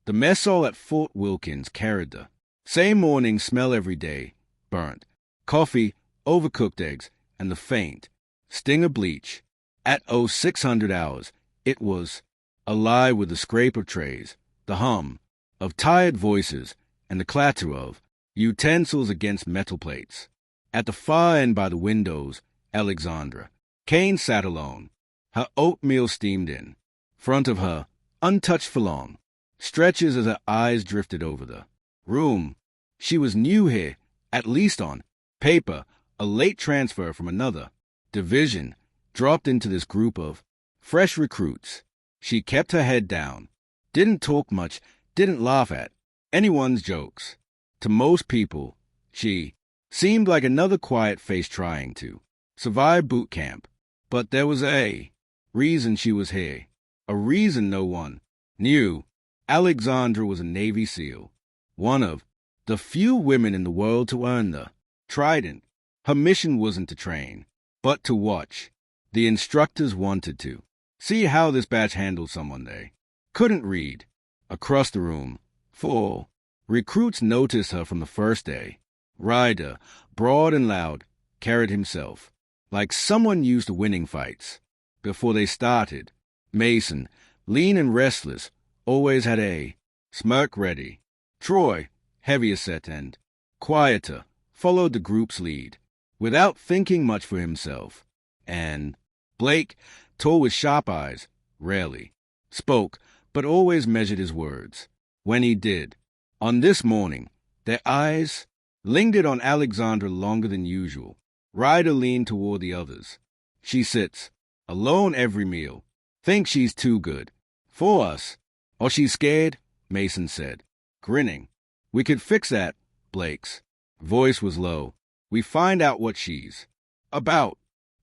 The mess hall at Fort Wilkins carried the same morning smell every day: burnt coffee, overcooked eggs, and the faint sting of bleach. At 0600 hours, it was alive with the scrape of trays, the hum of tired voices, and the clatter of utensils against metal plates. At the far end by the windows, Alexandra Kane sat alone, her oatmeal steamed in front of her, untouched for long stretches as her eyes drifted over the room. She was new here, at least on paper, a late transfer from another division, dropped into this group of fresh recruits. She kept her head down, didn't talk much, didn't laugh at anyone's jokes. To most people, she seemed like another quiet face trying to survive boot camp. But there was a reason she was here, a reason no one knew. Alexandra was a Navy SEAL, one of the few women in the world to earn the Trident. Her mission wasn't to train, but to watch. The instructors wanted to see how this batch handled someone they couldn't read. Across the room, 4 recruits noticed her from the first day. Ryder, broad and loud, carried himself like someone used to winning fights. Before they started, Mason, lean and restless, always had a smirk ready. Troy, heavier set and quieter, followed the group's lead, without thinking much for himself. And Blake, tall with sharp eyes, rarely spoke, but always measured his words. When he did, on this morning, their eyes lingered on Alexandra longer than usual. Ryder leaned toward the others. She sits alone every meal. Thinks she's too good for us. Or she's scared, Mason said, grinning. We could fix that. Blake's voice was low. We find out what she's about.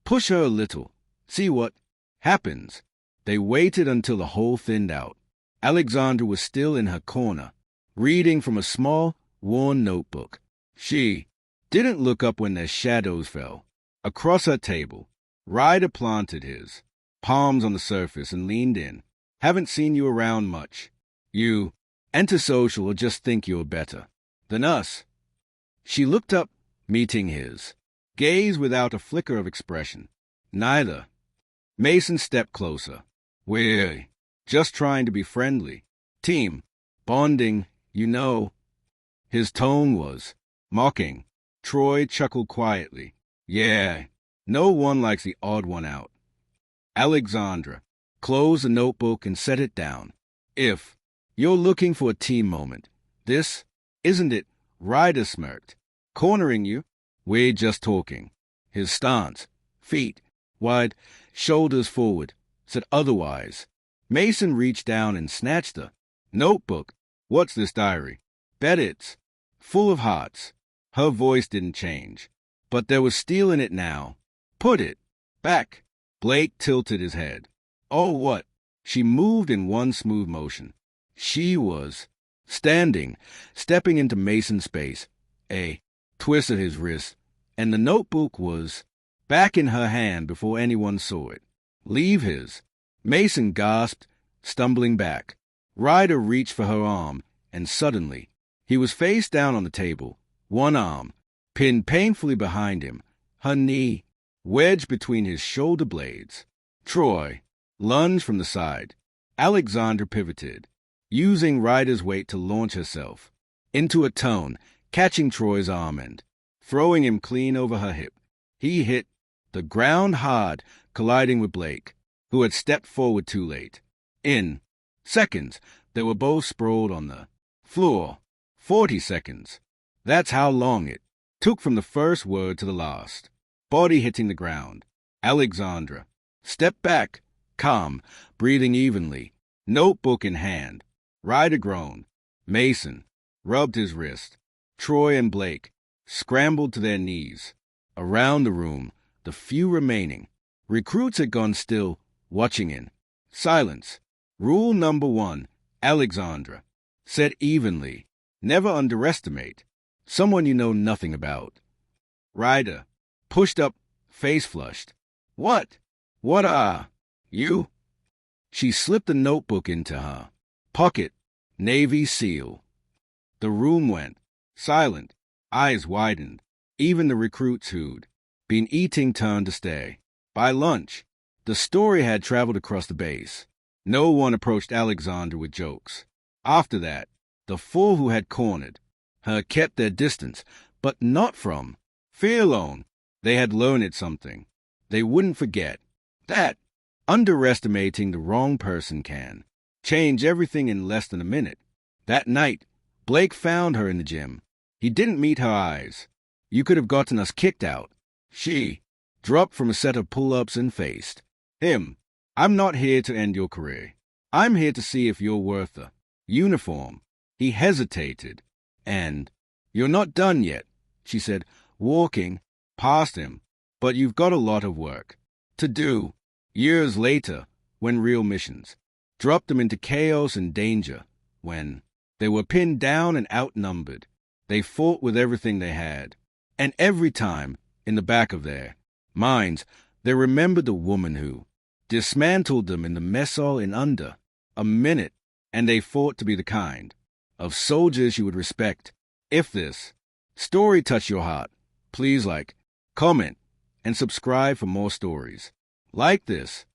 Push her a little. See what happens. They waited until the hole thinned out. Alexandra was still in her corner, reading from a small, worn notebook. She didn't look up when their shadows fell. Across her table, Ryder planted his palms on the surface and leaned in. Haven't seen you around much. You antisocial or just think you're better than us? She looked up, meeting his gaze without a flicker of expression. Neither. Mason stepped closer. We're just trying to be friendly. Team. Bonding, you know. His tone was mocking. Troy chuckled quietly. Yeah, no one likes the odd one out. Alexandra closed the notebook and set it down. If you're looking for a team moment, this isn't it. Ryder smirked. Cornering you? We're just talking. His stance, feet wide, shoulders forward, said otherwise. Mason reached down and snatched the notebook. What's this diary? Bet it's full of hearts. Her voice didn't change, but there was steel in it now. Put it back. Blake tilted his head. Oh, what? She moved in one smooth motion. She was standing, stepping into Mason's space. A twist at his wrist, and the notebook was back in her hand before anyone saw it. Leave his. Mason gasped, stumbling back. Ryder reached for her arm, and suddenly he was face down on the table, one arm pinned painfully behind him, her knee wedged between his shoulder blades. Troy lunged from the side. Alexandra pivoted, using Ryder's weight to launch herself into a tone, catching Troy's arm and throwing him clean over her hip. He hit the ground hard, colliding with Blake, who had stepped forward too late. In seconds, they were both sprawled on the floor. 40 seconds. That's how long it took from the first word to the last. Body hitting the ground. Alexandra stepped back, calm, breathing evenly, notebook in hand. Ryder groaned. Mason rubbed his wrist. Troy and Blake scrambled to their knees. Around the room, the few remaining recruits had gone still, watching in silence. Rule number 1, Alexandra said evenly, never underestimate someone you know nothing about. Ryder pushed up, face flushed. What? What are you? She slipped the notebook into her pocket. Navy SEAL. The room went silent, eyes widened. Even the recruits who'd been eating turned to stay. By lunch, the story had traveled across the base. No one approached Alexander with jokes. After that, the four who had cornered her kept their distance, but not from fear alone. They had learned something. They wouldn't forget that underestimating the wrong person can change everything in less than a minute. That night, Blake found her in the gym. He didn't meet her eyes. You could have gotten us kicked out. She dropped from a set of pull-ups and faced him. I'm not here to end your career. I'm here to see if you're worth the uniform. He hesitated. And you're not done yet, she said, walking past him. But you've got a lot of work to do. Years later, when real missions dropped them into chaos and danger, when they were pinned down and outnumbered, they fought with everything they had. And every time, in the back of their minds, they remembered the woman who dismantled them in the mess hall in under a minute, and they fought to be the kind of soldiers you would respect. If this story touched your heart, please like, comment, and subscribe for more stories like this.